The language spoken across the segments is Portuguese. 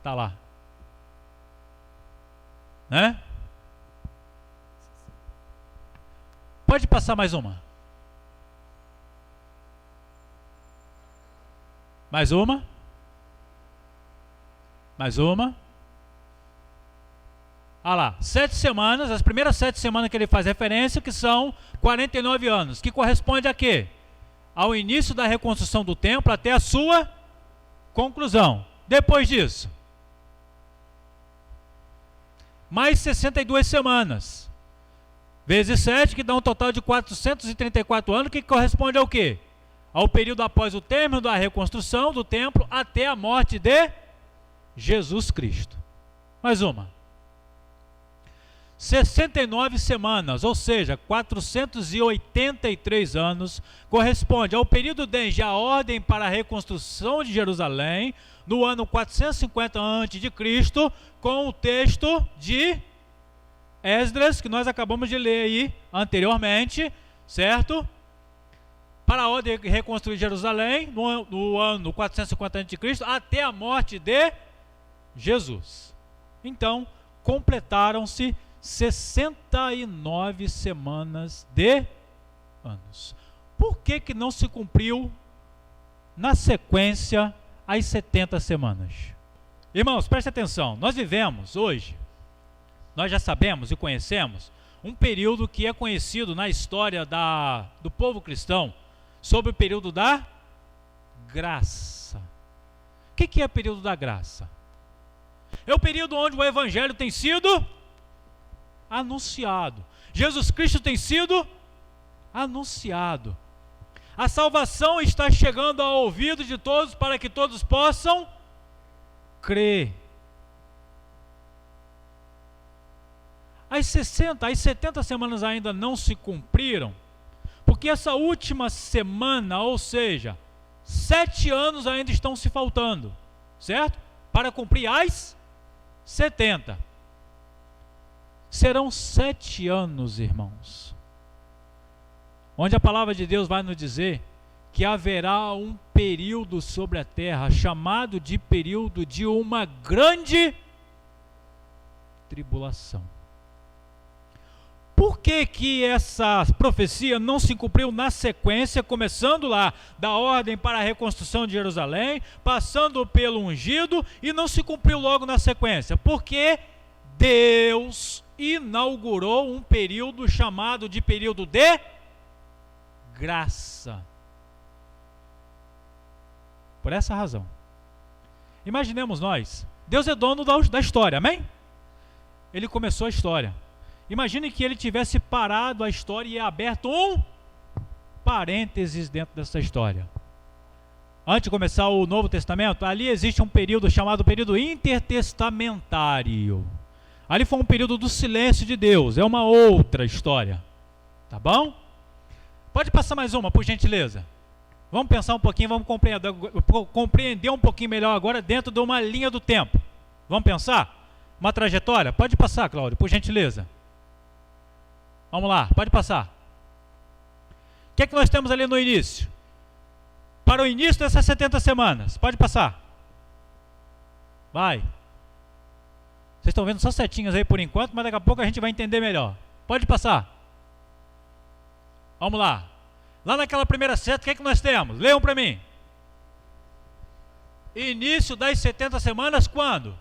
Está lá. Né? Pode passar mais uma. Mais uma. Mais uma. Olha lá, 7 semanas, as primeiras 7 semanas que ele faz referência, que são 49 anos, que corresponde a quê? Ao início da reconstrução do templo até a sua conclusão. Depois disso, mais 62 semanas, vezes 7, que dá um total de 434 anos, que corresponde ao quê? Ao período após o término da reconstrução do templo até a morte de Jesus Cristo. Mais uma. 69 semanas, ou seja, 483 anos, corresponde ao período desde a ordem para a reconstrução de Jerusalém, no ano 450 a.C., com o texto de Esdras, que nós acabamos de ler aí anteriormente, certo? Para a ordem de reconstruir Jerusalém, no ano 450 a.C., até a morte de Jesus. Então, completaram-se 69 semanas de anos. Por que não se cumpriu na sequência as 70 semanas? Irmãos, preste atenção, nós vivemos hoje, nós já sabemos e conhecemos um período que é conhecido na história do povo cristão sobre o período da graça. O que é o período da graça? É o período onde o evangelho tem sido anunciado. Jesus Cristo tem sido anunciado. A salvação está chegando ao ouvido de todos para que todos possam crer. As 70 semanas ainda não se cumpriram, porque essa última semana, ou seja, 7 anos ainda estão se faltando, certo? Para cumprir as 70. Serão 7 anos, irmãos, onde a palavra de Deus vai nos dizer que haverá um período sobre a terra, chamado de período de uma grande tribulação. Por que essa profecia não se cumpriu na sequência, começando lá da ordem para a reconstrução de Jerusalém, passando pelo ungido, e não se cumpriu logo na sequência? Porque Deus inaugurou um período chamado de período de graça. Por essa razão. Imaginemos nós, Deus é dono da história, amém? Ele começou a história. Imagine que ele tivesse parado a história e aberto um parênteses dentro dessa história. Antes de começar o Novo Testamento, ali existe um período chamado período intertestamentário. Ali foi um período do silêncio de Deus, é uma outra história. Tá bom? Pode passar mais uma, por gentileza. Vamos pensar um pouquinho, vamos compreender um pouquinho melhor agora dentro de uma linha do tempo. Vamos pensar? Uma trajetória? Pode passar, Cláudio, por gentileza. Vamos lá, pode passar. O que é que nós temos ali no início? Para o início dessas 70 semanas. Pode passar. Vai. Vocês estão vendo só setinhas aí por enquanto, mas daqui a pouco a gente vai entender melhor. Pode passar. Vamos lá. Lá naquela primeira seta, o que é que nós temos? Leiam para mim. Início das 70 semanas, quando?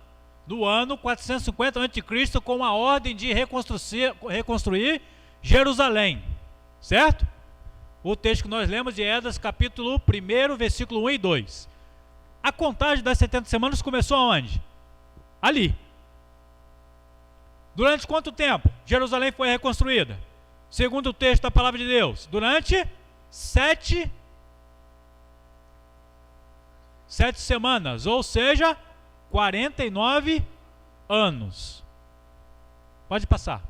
Do ano 450 a.C., com a ordem de reconstruir Jerusalém. Certo? O texto que nós lemos de Esdras, capítulo 1, versículo 1 e 2. A contagem das 70 semanas começou aonde? Ali. Durante quanto tempo Jerusalém foi reconstruída? Segundo o texto da palavra de Deus, durante 7 semanas, ou seja, 49 anos. Pode passar.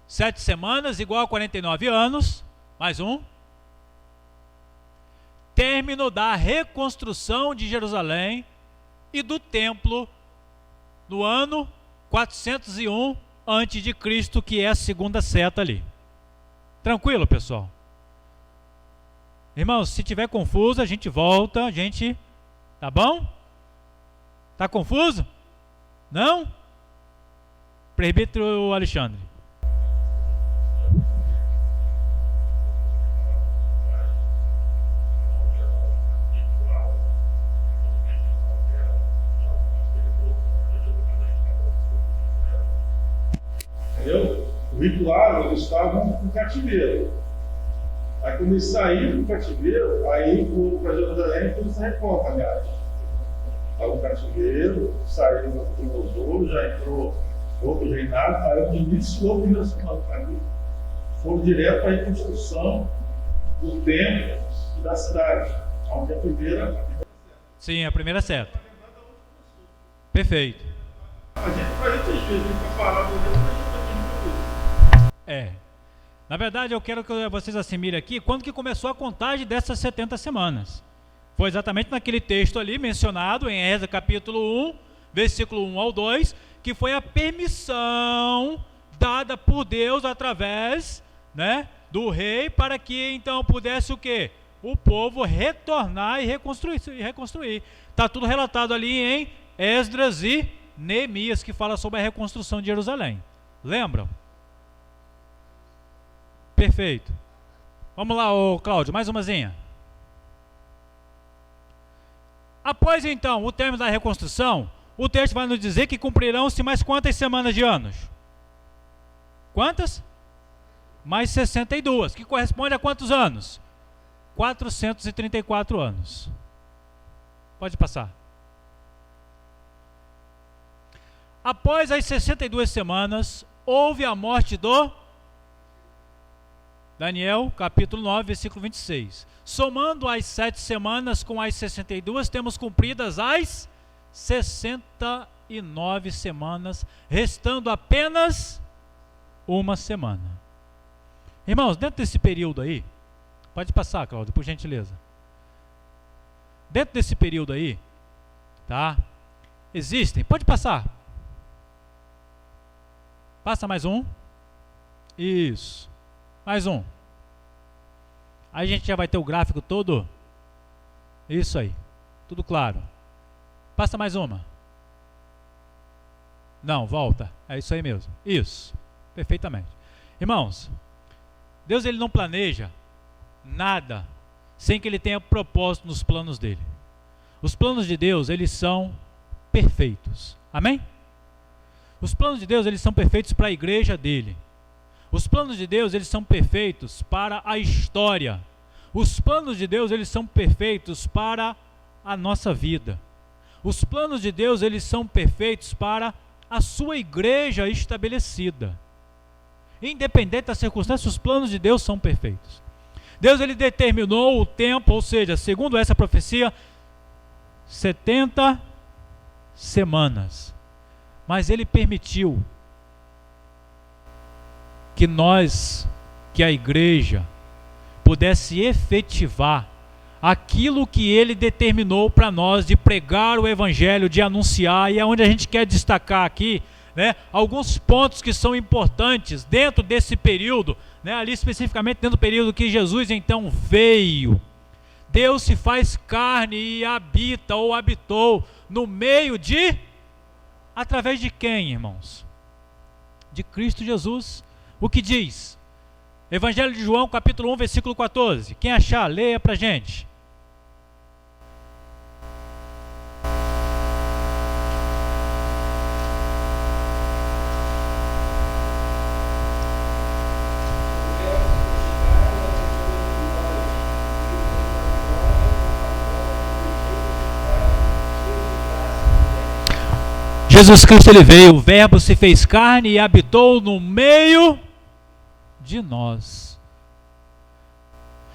7 semanas igual a 49 anos, mais um. Término da reconstrução de Jerusalém e do templo no ano 401 a.C., que é a segunda seta ali. Tranquilo, pessoal? Irmãos, se tiver confuso, a gente volta, Tá bom? Tá confuso? Não? Presbítero Alexandre. Entendeu? O ritual, eles estavam no cativeiro. Aí quando eles saíram do cativeiro, aí foram para Jerusalém e todos se reforma, aliás. Estava no cativeiro, saíram do Osoro, já entrou outro reinado, aí o iniciou o primeiro semana. Foram direto para a reconstrução do templo e da cidade, onde a primeira. Sim, a primeira seta. Perfeito. A gente às vezes, a gente parar por dentro, Na verdade, eu quero que vocês assimilem aqui quando que começou a contagem dessas 70 semanas. Foi exatamente naquele texto ali mencionado em Esdras capítulo 1, versículo 1 ao 2, que foi a permissão dada por Deus através, né, do rei, para que então pudesse o quê? O povo retornar e reconstruir. Está tudo relatado ali em Esdras e Neemias, que fala sobre a reconstrução de Jerusalém. Lembram? Perfeito. Vamos lá, ô Cláudio, mais umazinha. Após então o término da reconstrução, o texto vai nos dizer que cumprirão-se mais quantas semanas de anos? Quantas? Mais 62, que corresponde a quantos anos? 434 anos. Pode passar. Após as 62 semanas, houve a morte do Daniel, capítulo 9, versículo 26. Somando as 7 semanas com as 62, temos cumpridas as 69 semanas, restando apenas uma semana. Irmãos, dentro desse período aí, pode passar, Cláudio, por gentileza. Dentro desse período aí, tá? Existem, pode passar. Passa mais um. Isso. Mais um. Aí a gente já vai ter o gráfico todo. Isso aí. Tudo claro. Passa mais uma. Não, volta. É isso aí mesmo. Isso. Perfeitamente. Irmãos, Deus ele não planeja nada sem que ele tenha propósito nos planos dele. Os planos de Deus, eles são perfeitos. Amém? Os planos de Deus, eles são perfeitos para a igreja dele. Os planos de Deus, eles são perfeitos para a história. Os planos de Deus, eles são perfeitos para a nossa vida. Os planos de Deus, eles são perfeitos para a sua igreja estabelecida. Independente das circunstâncias, os planos de Deus são perfeitos. Deus ele determinou o tempo, ou seja, segundo essa profecia, 70 semanas. Mas ele permitiu que nós, que a igreja, pudesse efetivar aquilo que ele determinou para nós de pregar o evangelho, de anunciar, e é onde a gente quer destacar aqui, né, alguns pontos que são importantes dentro desse período, né, ali especificamente dentro do período que Jesus então veio. Deus se faz carne e habita ou habitou no meio de, através de quem, irmãos? De Cristo Jesus. O que diz? Evangelho de João, capítulo 1, versículo 14. Quem achar, leia para a gente. Jesus Cristo ele veio, o verbo se fez carne e habitou no meio de nós.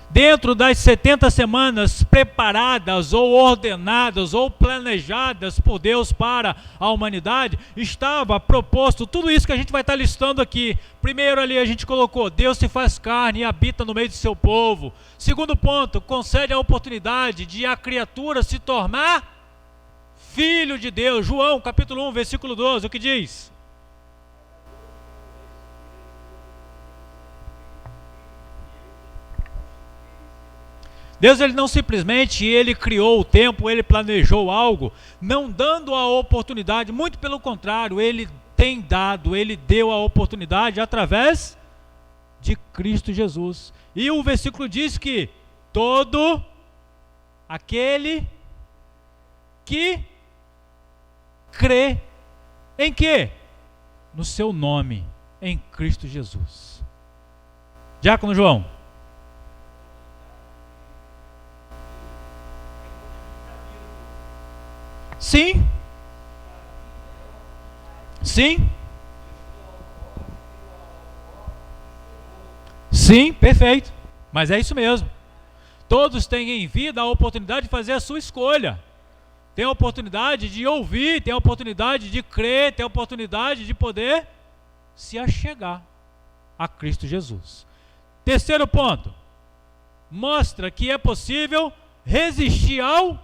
Dentro das 70 semanas preparadas ou ordenadas ou planejadas por Deus para a humanidade, estava proposto tudo isso que a gente vai estar listando aqui. Primeiro ali a gente colocou, Deus se faz carne e habita no meio de seu povo. Segundo ponto, concede a oportunidade de a criatura se tornar filho de Deus. João capítulo 1, versículo 12, o que diz? Deus, ele não simplesmente ele criou o tempo, ele planejou algo, não dando a oportunidade, muito pelo contrário, ele tem dado, ele deu a oportunidade através de Cristo Jesus. E o versículo diz que todo aquele que crê em quê? No seu nome, em Cristo Jesus. Diácono João. Sim. Sim. Sim, perfeito. Mas é isso mesmo. Todos têm em vida a oportunidade de fazer a sua escolha. Tem a oportunidade de ouvir, tem a oportunidade de crer, tem a oportunidade de poder se achegar a Cristo Jesus. Terceiro ponto. Mostra que é possível resistir ao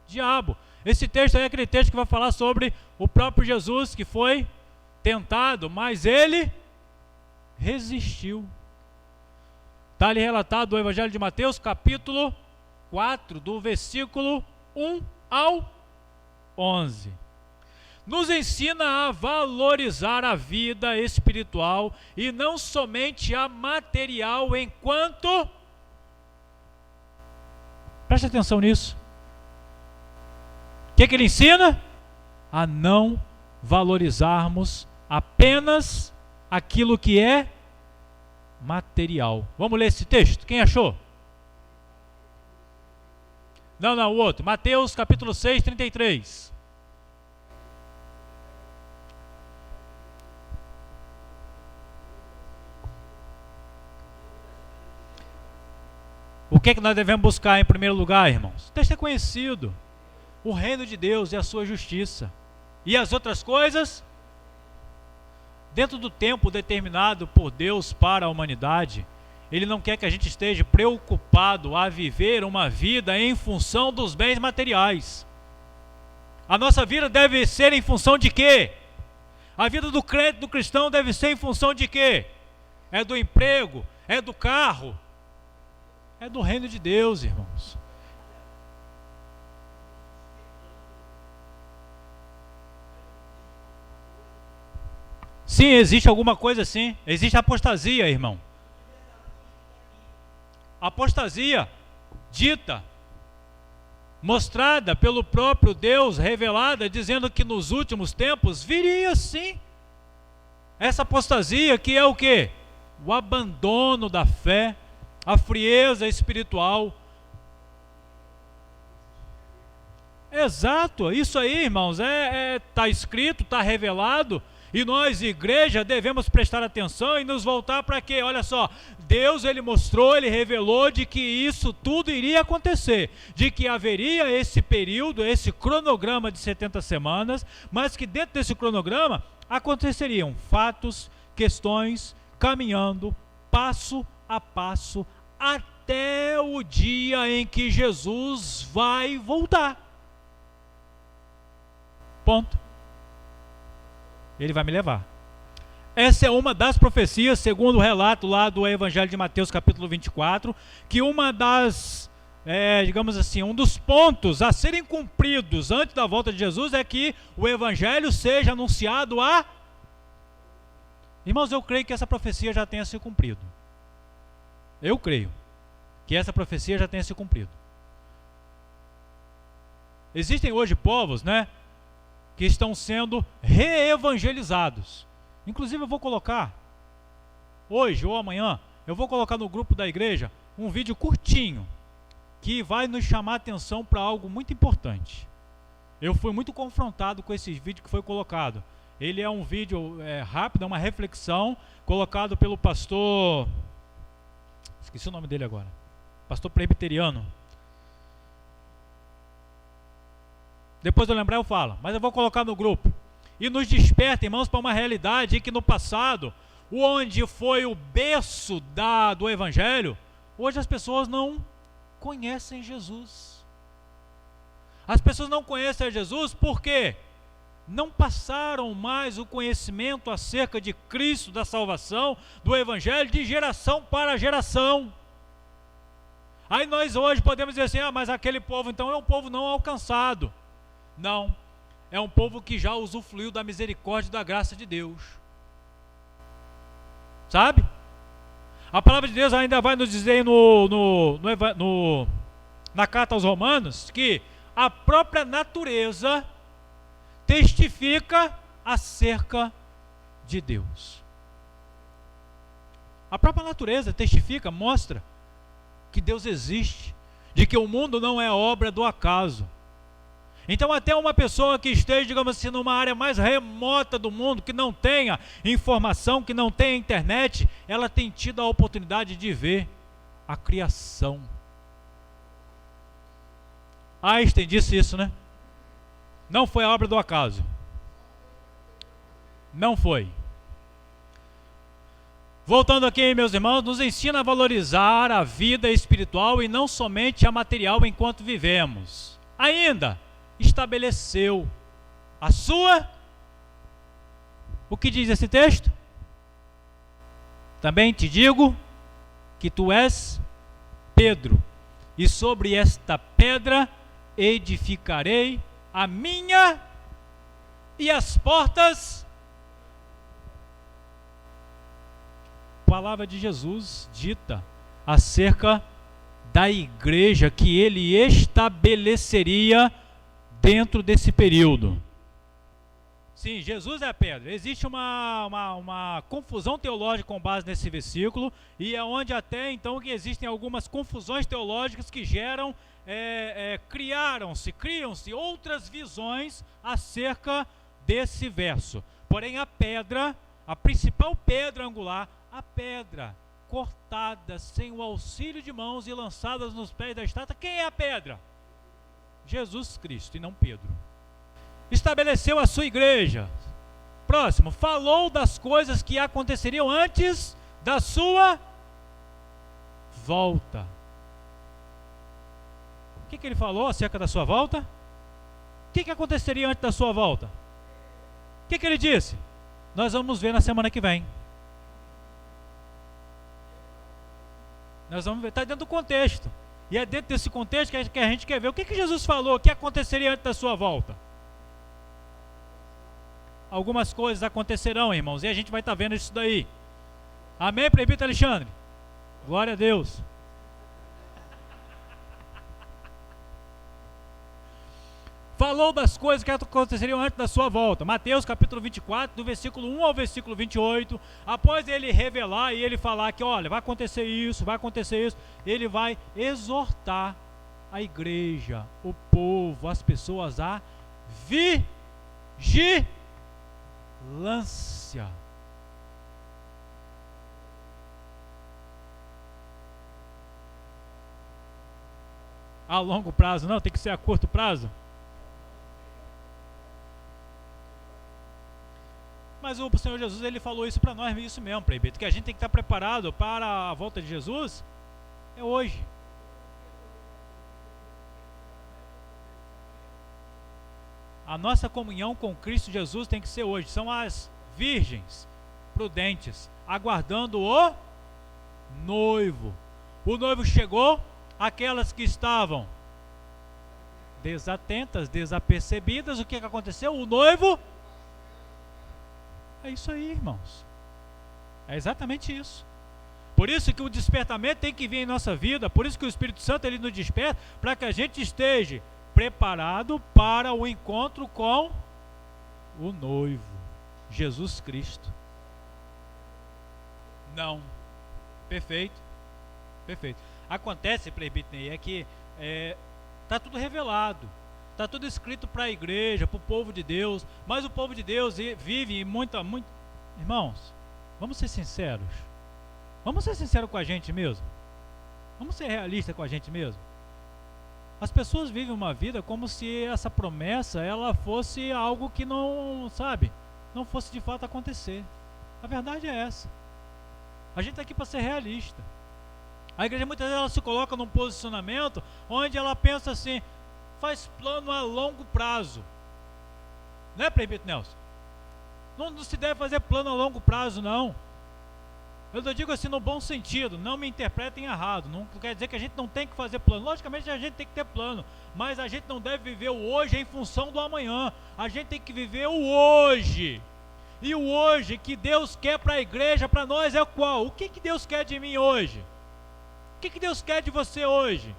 diabo. Esse texto aí é aquele texto que vai falar sobre o próprio Jesus que foi tentado, mas ele resistiu. Está ali relatado no Evangelho de Mateus, capítulo 4, do versículo 1 ao 11. Nos ensina a valorizar a vida espiritual e não somente a material enquanto... Preste atenção nisso. O que ele ensina? A não valorizarmos apenas aquilo que é material. Vamos ler esse texto? Quem achou? Não, o outro. Mateus capítulo 6, 33. O que nós devemos buscar em primeiro lugar, irmãos? O texto é conhecido. O reino de Deus e a sua justiça. E as outras coisas, dentro do tempo determinado por Deus para a humanidade, Ele não quer que a gente esteja preocupado a viver uma vida em função dos bens materiais. A nossa vida deve ser em função de quê? A vida do crente, do cristão, deve ser em função de quê? É do emprego? É do carro? É do reino de Deus, irmãos. Sim, existe alguma coisa assim. Existe apostasia, irmão. Apostasia dita, mostrada pelo próprio Deus, revelada, dizendo que nos últimos tempos viria sim essa apostasia, que é o quê? O abandono da fé, a frieza espiritual. Exato, isso aí, irmãos, tá escrito, tá revelado. E nós, igreja, devemos prestar atenção e nos voltar para quê? Olha só, Deus, Ele mostrou, Ele revelou de que isso tudo iria acontecer, de que haveria esse período, esse cronograma de 70 semanas, mas que dentro desse cronograma aconteceriam fatos, questões, caminhando passo a passo, até o dia em que Jesus vai voltar. Ponto. Ele vai me levar. Essa é uma das profecias, segundo o relato lá do Evangelho de Mateus, capítulo 24, que uma das, digamos assim, um dos pontos a serem cumpridos antes da volta de Jesus é que o Evangelho seja anunciado a... Irmãos, eu creio que essa profecia já tenha se cumprido. Eu creio que essa profecia já tenha se cumprido. Existem hoje povos, né, que estão sendo reevangelizados. Inclusive eu vou colocar, hoje ou amanhã, eu vou colocar no grupo da igreja um vídeo curtinho, que vai nos chamar a atenção para algo muito importante. Eu fui muito confrontado com esse vídeo que foi colocado. Ele é um vídeo rápido, é uma reflexão, colocado pelo pastor, esqueci o nome dele agora, pastor presbiteriano. Depois eu lembrar eu falo, mas eu vou colocar no grupo. E nos desperta, irmãos, para uma realidade que no passado, onde foi o berço do Evangelho, hoje as pessoas não conhecem Jesus. As pessoas não conhecem a Jesus porque não passaram mais o conhecimento acerca de Cristo, da salvação, do Evangelho, de geração para geração. Aí nós hoje podemos dizer assim, mas aquele povo então é um povo não alcançado. Não, é um povo que já usufruiu da misericórdia e da graça de Deus. Sabe? A palavra de Deus ainda vai nos dizer na carta aos Romanos que a própria natureza testifica acerca de Deus. A própria natureza testifica, mostra que Deus existe, de que o mundo não é obra do acaso. Então até uma pessoa que esteja, digamos assim, numa área mais remota do mundo, que não tenha informação, que não tenha internet, ela tem tido a oportunidade de ver a criação. Einstein disse isso, né? Não foi a obra do acaso. Não foi. Voltando aqui, meus irmãos, nos ensina a valorizar a vida espiritual e não somente a material enquanto vivemos. Ainda, estabeleceu a sua... O que diz esse texto? Também te digo que tu és Pedro, e sobre esta pedra edificarei a minha e as portas... Palavra de Jesus dita acerca da igreja que ele estabeleceria dentro desse período. Sim, Jesus é a pedra. Existe uma confusão teológica com base nesse versículo, e é onde até então que existem algumas confusões teológicas que geram, criam-se outras visões acerca desse verso. Porém a pedra, a principal pedra angular, a pedra cortada sem o auxílio de mãos e lançadas nos pés da estátua, quem é a pedra? Jesus Cristo e não Pedro. Estabeleceu a sua igreja. Próximo, falou das coisas que aconteceriam antes da sua volta. O que ele falou acerca da sua volta? O que aconteceria antes da sua volta? O que ele disse? Nós vamos ver na semana que vem. Nós vamos ver, está dentro do contexto. E é dentro desse contexto que a gente quer ver o que Jesus falou, que aconteceria antes da sua volta. Algumas coisas acontecerão, irmãos, e a gente vai estar vendo isso daí. Amém, presbítero Alexandre? Glória a Deus. Falou das coisas que aconteceriam antes da sua volta. Mateus capítulo 24, do versículo 1 ao versículo 28. Após ele revelar e ele falar que, olha, vai acontecer isso, ele vai exortar a igreja, o povo, as pessoas a vigilância. A longo prazo não, tem que ser a curto prazo. Mas o Senhor Jesus, ele falou isso para nós, isso mesmo, que a gente tem que estar preparado para a volta de Jesus, é hoje. A nossa comunhão com Cristo Jesus tem que ser hoje. São as virgens prudentes, aguardando o noivo. O noivo chegou, aquelas que estavam desatentas, desapercebidas, o que aconteceu? O noivo... É isso aí, irmãos. É exatamente isso. Por isso que o despertamento tem que vir em nossa vida. Por isso que o Espírito Santo ele nos desperta, para que a gente esteja preparado para o encontro com o noivo, Jesus Cristo. Não. Perfeito. Perfeito. Acontece, presbítero, é que está tudo revelado. Está tudo escrito para a igreja, para o povo de Deus. Mas o povo de Deus vive muito... Irmãos, vamos ser sinceros. Vamos ser sinceros com a gente mesmo. Vamos ser realistas com a gente mesmo. As pessoas vivem uma vida como se essa promessa ela fosse algo que não, sabe, não fosse de fato acontecer. A verdade é essa. A gente está aqui para ser realista. A igreja muitas vezes ela se coloca num posicionamento onde ela pensa assim... Faz plano a longo prazo. Né, presbítero Nelson? Não se deve fazer plano a longo prazo, não. Eu digo assim no bom sentido, não me interpretem errado. Não quer dizer que a gente não tem que fazer plano. Logicamente a gente tem que ter plano, mas a gente não deve viver o hoje em função do amanhã. A gente tem que viver o hoje. E o hoje que Deus quer para a igreja, para nós é qual? O que Deus quer de mim hoje? O que Deus quer de você hoje?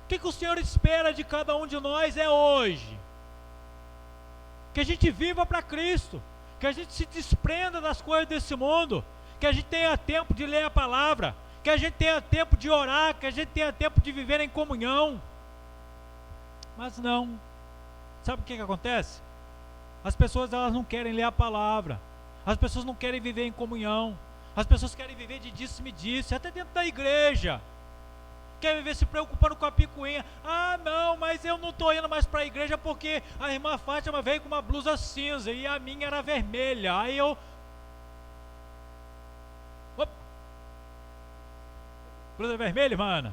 O que o Senhor espera de cada um de nós é hoje. Que a gente viva para Cristo, que a gente se desprenda das coisas desse mundo, que a gente tenha tempo de ler a palavra, que a gente tenha tempo de orar, que a gente tenha tempo de viver em comunhão. Mas não. Sabe o que acontece? As pessoas, elas não querem ler a palavra, as pessoas não querem viver em comunhão, as pessoas querem viver de disse-me-disse, até dentro da igreja. Quer viver se preocupando com a picuinha. Ah, não, mas eu não estou indo mais para a igreja porque a irmã Fátima veio com uma blusa cinza e a minha era vermelha. Aí eu... Opa. Blusa vermelha, irmã?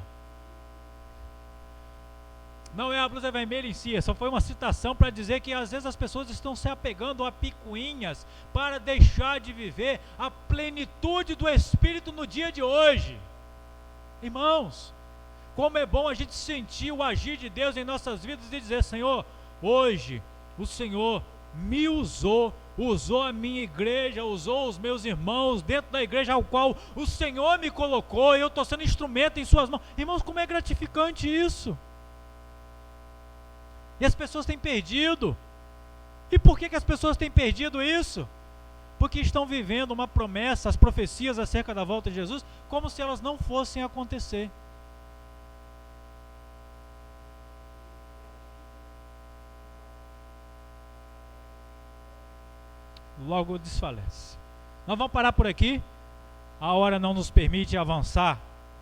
Não é a blusa vermelha em si, só foi uma citação para dizer que às vezes as pessoas estão se apegando a picuinhas para deixar de viver a plenitude do Espírito no dia de hoje. Irmãos, como é bom a gente sentir o agir de Deus em nossas vidas e dizer: Senhor, hoje o Senhor me usou a minha igreja, usou os meus irmãos dentro da igreja ao qual o Senhor me colocou, e eu estou sendo instrumento em suas mãos. Irmãos, como é gratificante isso! E as pessoas têm perdido. E por que as pessoas têm perdido isso? Porque estão vivendo uma promessa, as profecias acerca da volta de Jesus, como se elas não fossem acontecer. Logo desfalece. Nós vamos parar por aqui. A hora não nos permite avançar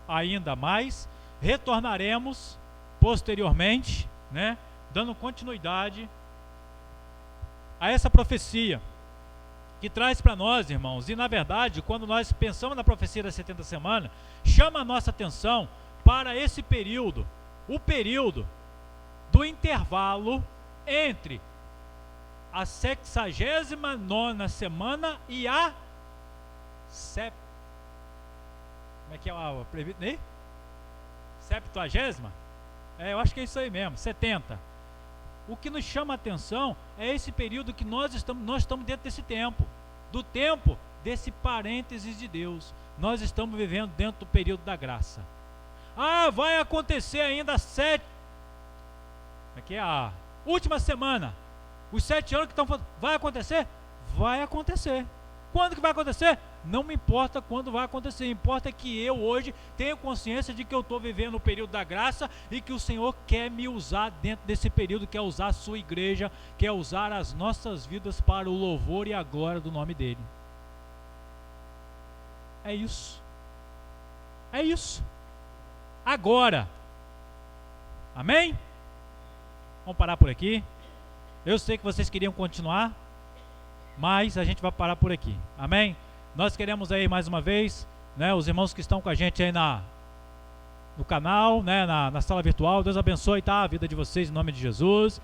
ainda mais. Retornaremos posteriormente, né, dando continuidade a essa profecia que traz para nós, irmãos. E na verdade, quando nós pensamos na profecia das 70 semanas, chama a nossa atenção para esse período, o período do intervalo entre a 69ª semana e a como é que é a 70ª? Eu acho que é isso aí mesmo, 70. O que nos chama a atenção é esse período que nós estamos dentro desse tempo, do tempo desse parênteses de Deus. Nós estamos vivendo dentro do período da graça. Ah, vai acontecer ainda aqui é a última semana. Os 7 anos que estão falando, vai acontecer? Vai acontecer. Quando que vai acontecer? Não me importa quando vai acontecer, importa que eu hoje tenha consciência de que eu estou vivendo o período da graça e que o Senhor quer me usar dentro desse período, quer usar a sua igreja, quer usar as nossas vidas para o louvor e a glória do nome dEle. É isso. É isso. Agora. Amém? Vamos parar por aqui. Eu sei que vocês queriam continuar, mas a gente vai parar por aqui. Amém? Nós queremos aí mais uma vez, né, os irmãos que estão com a gente aí no canal, né, na sala virtual. Deus abençoe, tá, a vida de vocês em nome de Jesus.